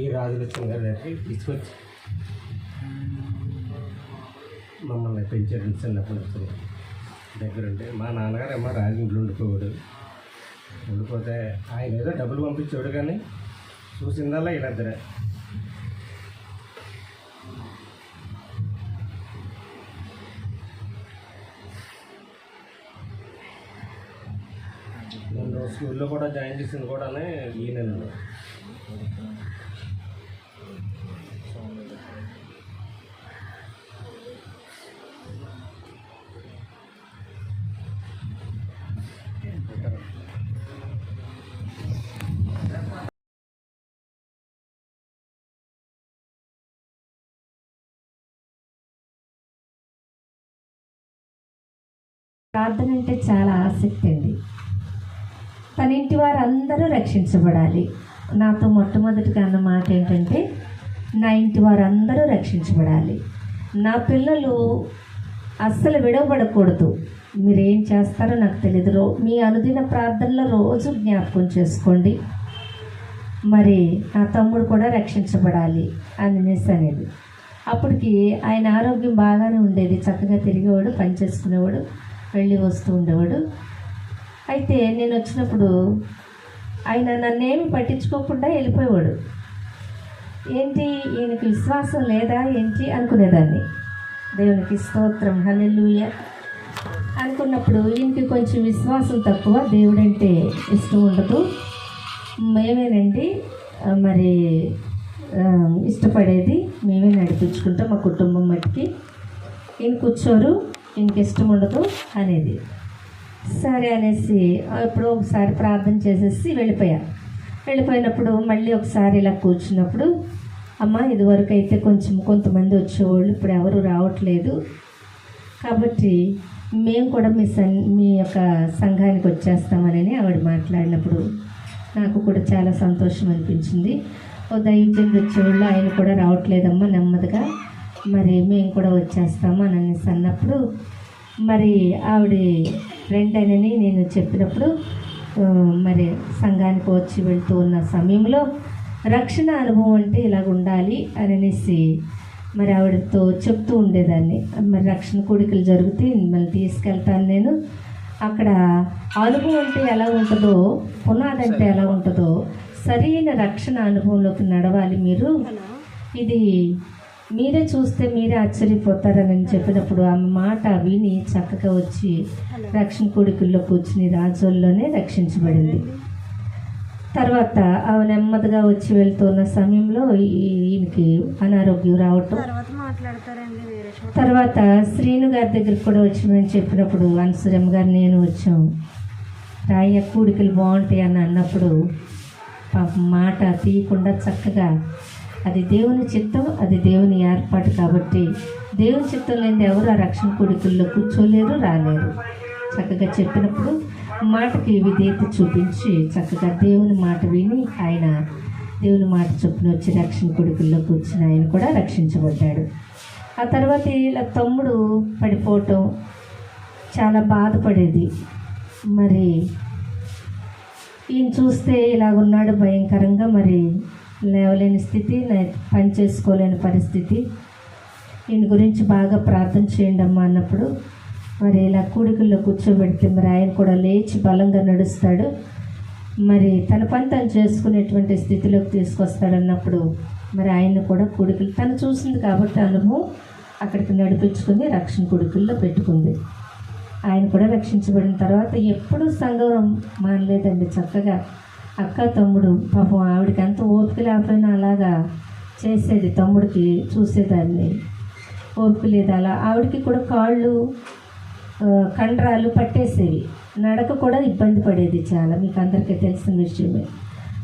ఈ రాజలక్ష్మి గారి దగ్గరికి తీసుకొచ్చి మమ్మల్ని పెంచారు. చిన్నప్పటి నుంచి దగ్గరుంటే మా నాన్నగారు ఏమో రాజంట్లో ఉండిపోతే ఆయన ఏదో డబ్బులు పంపించాడు, కానీ చూసిందల్లా వీళ్ళిద్దరే. నేను స్కూల్లో కూడా జాయిన్ చేసింది కూడా ఈయనండి. ప్రార్థన అంటే చాలా ఆసక్తి అండి. తన ఇంటి వారు అందరూ రక్షించబడాలి. నాతో మొట్టమొదటిగా అన్న మాట ఏంటంటే, నా ఇంటి వారు అందరూ రక్షించబడాలి, నా పిల్లలు అస్సలు విడవబడకూడదు. మీరేం చేస్తారో నాకు తెలియదు. మీ అనుదిన ప్రార్థనలో రోజు జ్ఞాపకం చేసుకోండి. మరి నా తమ్ముడు కూడా రక్షించబడాలి అనేది. అప్పటికి ఆయన ఆరోగ్యం బాగానే ఉండేది, చక్కగా తిరిగేవాడు, పని చేసుకునేవాడు, వెళ్ళి వస్తూ ఉండేవాడు. అయితే నేను వచ్చినప్పుడు ఆయన నన్నేమి పట్టించుకోకుండా వెళ్ళిపోయేవాడు. ఏంటి ఈయనకి విశ్వాసం లేదా ఏంటి అనుకునేదాన్ని. దేవునికి స్తోత్రం, హల్లెలూయా అనుకున్నప్పుడు ఈయనకి కొంచెం విశ్వాసం తక్కువ, దేవుడంటే ఇష్టం ఉండదు. మేమేనండి మరి ఇష్టపడేది, మేమే నడిపించుకుంటాం మా కుటుంబం మట్టికి. ఈయన కూర్చోరు, ఈయనకి ఇష్టం ఉండదు అనేది. సరే అనేసి ఎప్పుడో ఒకసారి ప్రార్థన చేసేసి వెళ్ళిపోయినప్పుడు మళ్ళీ ఒకసారి ఇలా కూర్చున్నప్పుడు, అమ్మ ఇదివరకు అయితే కొంతమంది వచ్చేవాళ్ళు, ఇప్పుడు ఎవరు రావట్లేదు, కాబట్టి మేము కూడా మీ యొక్క సంఘానికి వచ్చేస్తామని ఆవిడ మాట్లాడినప్పుడు నాకు కూడా చాలా సంతోషం అనిపించింది. ఓ దైవజనుడు వచ్చేవాళ్ళు, ఆయన కూడా రావట్లేదమ్మా, నెమ్మదిగా మరి మేము కూడా వచ్చేస్తాము అని అన్నప్పుడు, మరి ఆవిడ రెండనని నేను చెప్పినప్పుడు మరి సంఘానికి వచ్చి వెళ్తూ ఉన్న సమయంలో రక్షణ అనుభవం అంటే ఇలాగ ఉండాలి అనేసి మరి ఆవిడతో చెప్తూ ఉండేదాన్ని. మరి రక్షణ కూడికలు జరిగితే మిమ్మల్ని తీసుకెళ్తాను నేను, అక్కడ అనుభవం అంటే ఎలా ఉంటుందో, పునాది అంటే ఎలా ఉంటుందో, సరైన రక్షణ అనుభవంలోకి నడవాలి మీరు, ఇది మీరే చూస్తే మీరే ఆశ్చర్యపోతారని చెప్పినప్పుడు ఆమె మాట విని చక్కగా వచ్చి రక్షణ కూడికల్లో కూర్చుని రాజోల్లోనే రక్షించబడింది. తర్వాత ఆమె నెమ్మదిగా వచ్చి వెళ్తున్న సమయంలో ఈయనకి అనారోగ్యం రావటం, తర్వాత శ్రీను గారి దగ్గరికి కూడా వచ్చి మేము చెప్పినప్పుడు అన్సూరమ్మ గారు నేను వచ్చాం, రాయ కూడికలు బాగుంటాయి అని అన్నప్పుడు మాట తీయకుండా చక్కగా అది దేవుని చిత్తం, అది దేవుని ఏర్పాటు, కాబట్టి దేవుని చిత్తం లేని ఎవరు ఆ రక్షణ కూడికల్లో కూర్చోలేరు, రాలేరు. చక్కగా చెప్పినప్పుడు మాటకి విధేయత చూపించి చక్కగా దేవుని మాట విని ఆయన దేవుని మాట చొప్పున వచ్చి రక్షణ కూడికల్లో కూర్చుని ఆయన కూడా రక్షించబడ్డాడు. ఆ తర్వాత ఇలా తమ్ముడు పడిపోవటం చాలా బాధపడేది. మరి ఈయన చూస్తే ఇలాగున్నాడు భయంకరంగా, మరి లేవలేని స్థితి, పని చేసుకోలేని పరిస్థితి, ఈయన గురించి బాగా ప్రార్థన చేయండి అమ్మా అన్నప్పుడు మరి ఇలా కూడికల్లో కూర్చోబెడితే మరి ఆయన కూడా లేచి బలంగా నడుస్తాడు, మరి తన పని తను చేసుకునేటువంటి స్థితిలోకి తీసుకొస్తాడన్నప్పుడు మరి ఆయన కూడా కూడికలు తను చూసింది కాబట్టి అనుభవం అక్కడికి నడిపించుకుని రక్షణ కూడికల్లో పెట్టుకుంది. ఆయన కూడా రక్షించబడిన తర్వాత ఎప్పుడూ సంఘం మానలేదండి. చక్కగా అక్క తమ్ముడు పాపం ఆవిడకి ఎంత ఓపిక లేకపోయినా అలాగా చేసేది, తమ్ముడికి చూసేదాన్ని, ఓపిక లేదు. అలా ఆవిడకి కూడా కాళ్ళు కండరాలు పట్టేసేవి, నడక కూడా ఇబ్బంది పడేది చాలా, మీకు అందరికీ తెలిసిన విషయమే.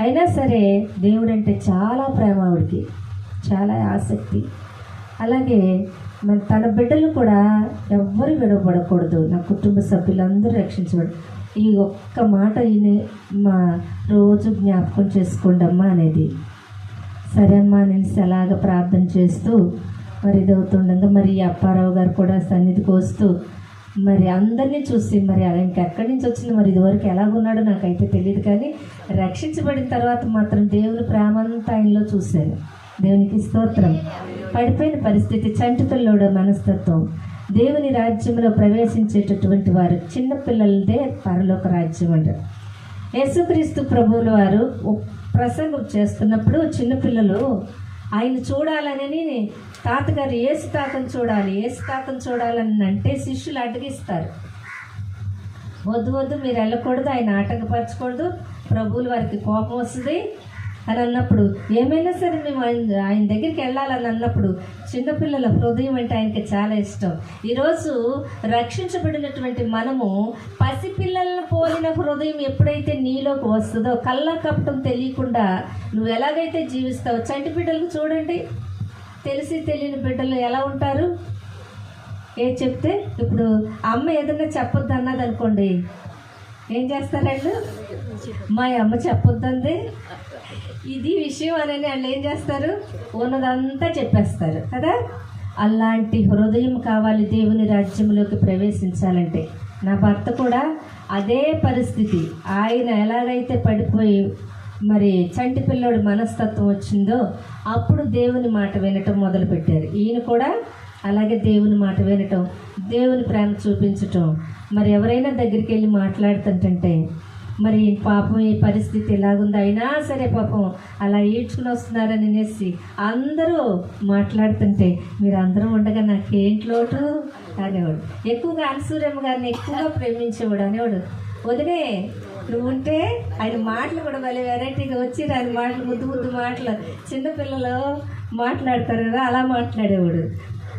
అయినా సరే దేవుడు అంటే చాలా ప్రేమ, ఆవిడకి చాలా ఆసక్తి. అలాగే మరి తన బిడ్డలు కూడా ఎవ్వరు విడవబడకూడదు, నా కుటుంబ సభ్యులందరూ రక్షించబడు, ఈ ఒక్క మాట ఈయన మా రోజు జ్ఞాపకం చేసుకోండి అమ్మా అనేది. సరే అమ్మా అనేసి అలాగ ప్రార్థన చేస్తూ మరి ఇదవుతుండగా మరి అప్పారావు గారు కూడా సన్నిధికి వస్తూ మరి అందరినీ చూసి మరి ఇంకెక్కడి నుంచి వచ్చింది, మరి ఇదివరకు ఎలాగున్నాడో నాకైతే తెలియదు, కానీ రక్షించబడిన తర్వాత మాత్రం దేవుని ప్రేమ అంతా ఆయనలో చూశాను. దేవునికి స్తోత్రం. పడిపోయిన పరిస్థితి, చంటి పిల్లోడు మనస్తత్వం. దేవుని రాజ్యంలో ప్రవేశించేటటువంటి వారు చిన్నపిల్లలదే పరలోక రాజ్యం అంటారు. యేసుక్రీస్తు ప్రభువుల వారు ప్రసంగం చేస్తున్నప్పుడు చిన్నపిల్లలు ఆయన చూడాలని తాతగారు ఏసు తాతను చూడాలని అంటే శిష్యులు అడ్డగిస్తారు. వద్దు మీరు వెళ్ళకూడదు, ఆయన ఆటంకపరచకూడదు, ప్రభువుల వారికి కోపం వస్తుంది అని అన్నప్పుడు, ఏమైనా సరే మేము ఆయన దగ్గరికి వెళ్ళాలని అన్నప్పుడు చిన్నపిల్లల హృదయం అంటే ఆయనకి చాలా ఇష్టం. ఈరోజు రక్షించబడినటువంటి మనము పసిపిల్లలను పోలిన హృదయం ఎప్పుడైతే నీలోకి వస్తుందో, కళ్ళ కప్పటం తెలియకుండా నువ్వు ఎలాగైతే జీవిస్తావు. చంటి బిడ్డలకు చూడండి, తెలిసి తెలియని బిడ్డలు ఎలా ఉంటారు. చెప్తే ఇప్పుడు అమ్మ ఏదైనా చెప్పొద్దు అన్నది అనుకోండి, ఏం చేస్తారండి, మా అమ్మ చెప్పొద్దండి ఇది విషయం అని వాళ్ళు ఏం చేస్తారు, ఉన్నదంతా చెప్పేస్తారు కదా. అలాంటి హృదయం కావాలి దేవుని రాజ్యంలోకి ప్రవేశించాలంటే. నా భర్త కూడా అదే పరిస్థితి. ఆయన ఎలాగైతే పడిపోయి మరి చంటి పిల్లోడి మనస్తత్వం వచ్చిందో అప్పుడు దేవుని మాట వినటం మొదలుపెట్టారు. ఈయన కూడా అలాగే దేవుని మాట వినటం, దేవుని ప్రేమ చూపించటం. మరి ఎవరైనా దగ్గరికి వెళ్ళి మాట్లాడుతుంటే మరి పాపం ఈ పరిస్థితి ఎలాగుంది, అయినా సరే పాపం అలా ఈడ్చుకుని వస్తున్నారని అనేసి అందరూ మాట్లాడుతుంటే మీరు అందరూ ఉండగా నాకేంటి లోటు అనేవాడు. ఎక్కువగా అన్సూరమ్మ గారిని ఎక్కువగా ప్రేమించేవాడు. అనేవాడు, వదిలే నువ్వు ఉంటే ఆయన మాటలు కూడా భలే వెరైటీగా వచ్చి ఆయన మాటలు ముద్దు మాటలు చిన్నపిల్లలు మాట్లాడతారు కదా, అలా మాట్లాడేవాడు.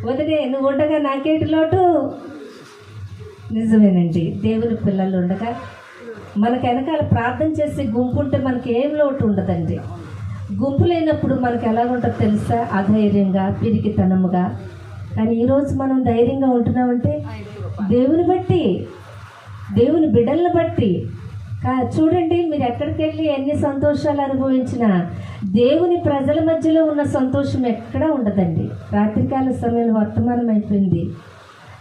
వదిలే నువ్వు ఉండగా నాకేంటి లోటు. నిజమేనండి, దేవుని పిల్లలు ఉండగా మనకు వెనకాల ప్రార్థన చేసే గుంపు ఉంటే మనకి ఏం లోటు ఉండదండి. గుంపు లేనప్పుడు మనకు ఎలాగుంటుందో తెలుసా, అధైర్యంగా, పిరికితనముగా. కానీ ఈరోజు మనం ధైర్యంగా ఉంటున్నామంటే దేవుని బట్టి, దేవుని బిడ్డలను బట్టి. చూడండి, మీరు ఎక్కడికి వెళ్ళి ఎన్ని సంతోషాలు అనుభవించినా దేవుని ప్రజల మధ్యలో ఉన్న సంతోషం ఎక్కడా ఉండదండి. రాత్రికాల సమయంలో వర్తమానం అయిపోయింది,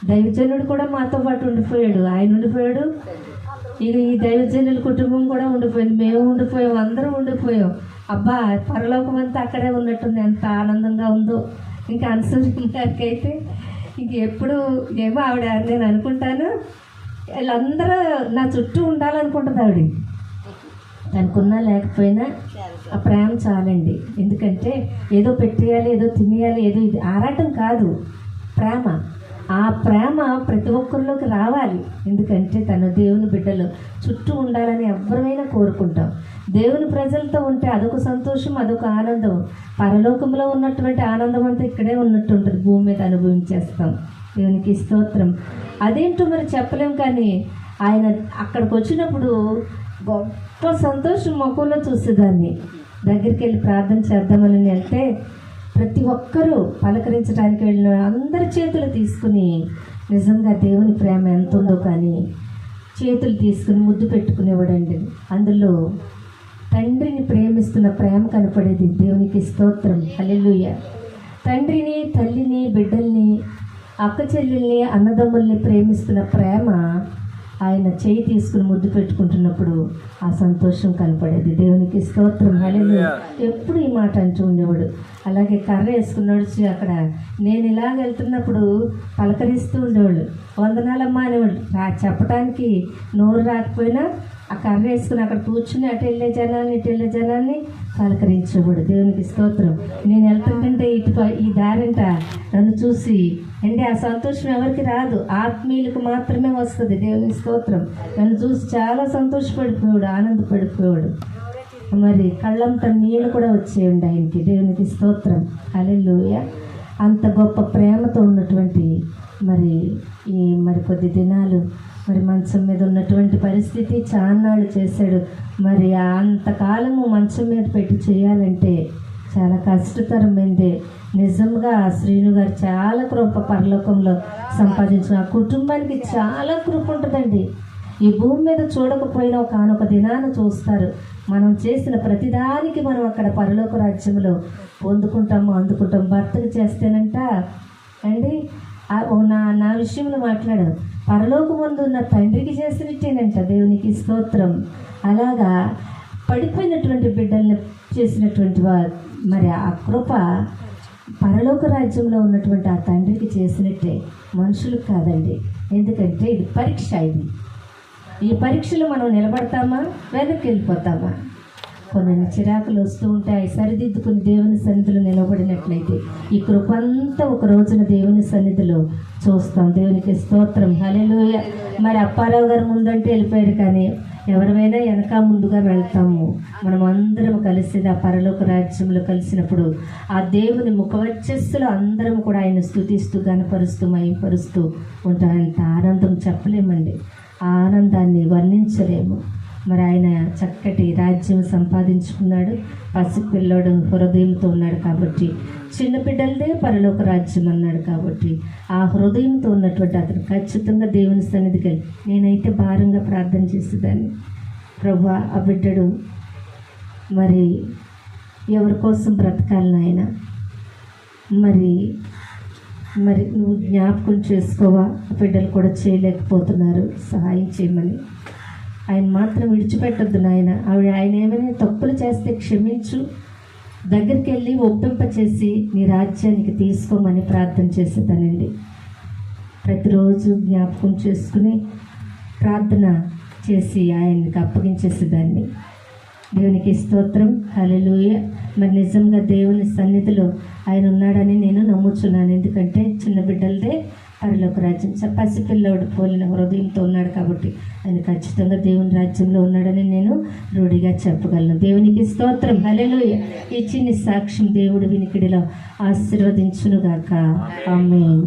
దైవజనుడు కూడా మాతో పాటు ఉండిపోయాడు. ఆయన ఉండిపోయాడు, ఇది ఈ దైవజనుల కుటుంబం కూడా ఉండిపోయింది, మేము ఉండిపోయాం, అందరం ఉండిపోయాం. అబ్బా పరలోకం అంతా అక్కడే ఉన్నట్టుంది, ఎంత ఆనందంగా ఉందో. ఇంకా అన్సూరి గారికి అయితే ఇంక ఎప్పుడు ఏమో ఆవిడ, నేను అనుకుంటాను వీళ్ళందరూ నా చుట్టూ ఉండాలనుకుంటుంది ఆవిడ. అనుకున్నా లేకపోయినా ఆ ప్రేమ చాలండి. ఎందుకంటే ఏదో పెట్టేయాలి, ఏదో తినేయాలి, ఏదో ఇది ఆరాటం కాదు, ప్రేమ. ఆ ప్రేమ ప్రతి ఒక్కరిలోకి రావాలి. ఎందుకంటే తను దేవుని బిడ్డలు చుట్టూ ఉండాలని ఎవరైనా కోరుకుంటాం. దేవుని ప్రజలతో ఉంటే అదొక సంతోషం, అదొక ఆనందం. పరలోకంలో ఉన్నటువంటి ఆనందం అంతా ఇక్కడే ఉన్నట్టు ఉంటుంది, భూమి మీద అనుభవించేస్తాం. దేవునికి స్తోత్రం. అదేంటో మరి చెప్పలేం, కానీ ఆయన అక్కడికి వచ్చినప్పుడు గొప్ప సంతోషం ముఖంలో చూసేదాన్ని. దగ్గరికి వెళ్ళి ప్రార్థన చేద్దామని వెళ్తే ప్రతి ఒక్కరూ పలకరించడానికి వెళ్ళిన అందరి చేతులు తీసుకుని, నిజంగా దేవుని ప్రేమ ఎంత ఉందో కానీ చేతులు తీసుకుని ముద్దు పెట్టుకునేవాడండి. అందులో తండ్రిని ప్రేమిస్తున్న ప్రేమ కనపడేది. దేవునికి స్తోత్రం, హల్లెలూయా. తండ్రిని, తల్లిని, బిడ్డల్ని, అక్క చెల్లెల్ని, అన్నదమ్ముల్ని ప్రేమిస్తున్న ప్రేమ ఆయన చేయి తీసుకుని ముద్దు పెట్టుకుంటున్నప్పుడు ఆ సంతోషం కనపడేది. దేవునికి స్తోత్రం, హల్లెలూయా. ఎప్పుడు ఈ మాట అంటూ ఉండేవాడు. అలాగే కర్ర వేసుకుని నడిచి అక్కడ నేను ఇలాగ వెళ్తున్నప్పుడు పలకరిస్తూ ఉండేవాళ్ళు. వందనాలమ్మా అనేవాళ్ళు. చెప్పడానికి నోరు రాకపోయినా ఆ కర్ర వేసుకుని అక్కడ కూర్చుని అటు వెళ్ళే జనాన్ని ఇటు వెళ్ళే జనాన్ని పలకరించేవాడు. దేవునికి స్తోత్రం. నేను వెళ్తుంటే ఈ దారింట నన్ను చూసి అంటే ఆ సంతోషం ఎవరికి రాదు, ఆత్మీయులకు మాత్రమే వస్తుంది. దేవునికి స్తోత్రం. నన్ను చూసి చాలా సంతోషపడిపోయాడు, ఆనందపడిపోయాడు. మరి కళ్ళంతా నీళ్ళు కూడా వచ్చేయండి ఆయనకి. దేవునికి స్తోత్రం, హల్లెలూయా. అంత గొప్ప ప్రేమతో ఉన్నటువంటి మరి కొద్ది దినాలు మరి మంచం మీద ఉన్నటువంటి పరిస్థితి చాన్నాళ్ళు చేశాడు. మరి అంతకాలము మంచం మీద పెట్టి చేయాలంటే చాలా కష్టతరమైందే. నిజంగా శ్రీను గారు చాలా కృప పరలోకంలో సంపాదించిన ఆ కుటుంబానికి చాలా కృప ఉంటుందండి. ఈ భూమి మీద చూడకపోయినా ఒకనొక దినాన చూస్తారు. మనం చేసిన ప్రతిదానికి మనం అక్కడ పరలోక రాజ్యంలో పొందుకుంటాము, అందుకుంటాం. భర్తకు చేస్తేనంట అండి నా విషయంలో మాట్లాడారు. పరలోకమందు ఉన్న తండ్రికి చేసినట్టేనంట. దేవునికి స్తోత్రం. అలాగా పడిపోయినటువంటి బిడ్డల్ని చేసినటువంటి మరి ఆ కృప పరలోక రాజ్యంలో ఉన్నటువంటి ఆ తండ్రికి చేసినట్టే, మనుషులకు కాదండి. ఎందుకంటే ఇది పరీక్ష. ఈ పరీక్షలో మనం నిలబడతామా, వెనక్కి వెళ్ళిపోతామా? కొన్ని చిరాకులు వస్తూ ఉంటే అవి సరిదిద్దుకుని దేవుని సన్నిధిలో నిలబడినట్లయితే ఈ కృప అంతా ఒక రోజున దేవుని సన్నిధిలో చూస్తాం. దేవునికి స్తోత్రం. హల్లెలూయా. మరి అప్పారావు గారు ముందంటే వెళ్ళిపోయారు, కానీ ఎవరిమైనా వెనక ముందుగా వెళ్తాము. మనం అందరం కలిసి ఆ పరలోక రాజ్యంలో కలిసినప్పుడు ఆ దేవుని ముఖవర్చస్సులో అందరం కూడా ఆయన స్తుతిస్తూ గణపరుస్తూ మహిమపరుస్తూ ఉంటాం. అంత ఆనందం చెప్పలేమండి, ఆ ఆనందాన్ని వర్ణించలేము. మరి ఆయన చక్కటి రాజ్యం సంపాదించుకున్నాడు. పసిపిల్లోడు హృదయంతో ఉన్నాడు కాబట్టి, చిన్న బిడ్డలదే పరలోక రాజ్యం అన్నాడు కాబట్టి, ఆ హృదయంతో ఉన్నటువంటి అతను ఖచ్చితంగా దేవుని సన్నిధికి వెళ్ళి, నేనైతే భారంగా ప్రార్థన చేసేదాన్ని, ప్రభువా ఆ బిడ్డడు మరి ఎవరి కోసం బ్రతకాలి నాయన, మరి నువ్వు జ్ఞాపకం చేసుకోవా, ఆ బిడ్డలు కూడా చేయలేకపోతున్నారు, సహాయం చేయమని. ఆయన మాత్రం విడిచిపెట్టొద్దు నాయన. ఆయన ఏమైనా తప్పులు చేస్తే క్షమించు, దగ్గరికి వెళ్ళి ఒప్పింపచేసి నీ రాజ్యానికి తీసుకోమని ప్రార్థన చేసేదానండి. ప్రతిరోజు జ్ఞాపకం చేసుకుని ప్రార్థన చేసి ఆయనకి అప్పగించేసేదాన్ని. దేవునికి స్తోత్రం. హల్లెలూయా. మరి నిజంగా దేవుని సన్నిధిలో ఆయన ఉన్నాడని నేను నమ్ముచున్నాను. ఎందుకంటే చిన్న బిడ్డలదే పరలోక రాజ్యం. పసిపిల్లవాడు పోలిన హృదయంతో ఉన్నాడు కాబట్టి ఆయన ఖచ్చితంగా దేవుని రాజ్యంలో ఉన్నాడని నేను రూఢిగా చెప్పగలను. దేవునికి స్తోత్రం. హల్లెలూయా. ఈ చిన్ని సాక్ష్యం దేవుడి వినికిడిలో ఆశీర్వదించునుగాక. ఆమేన్.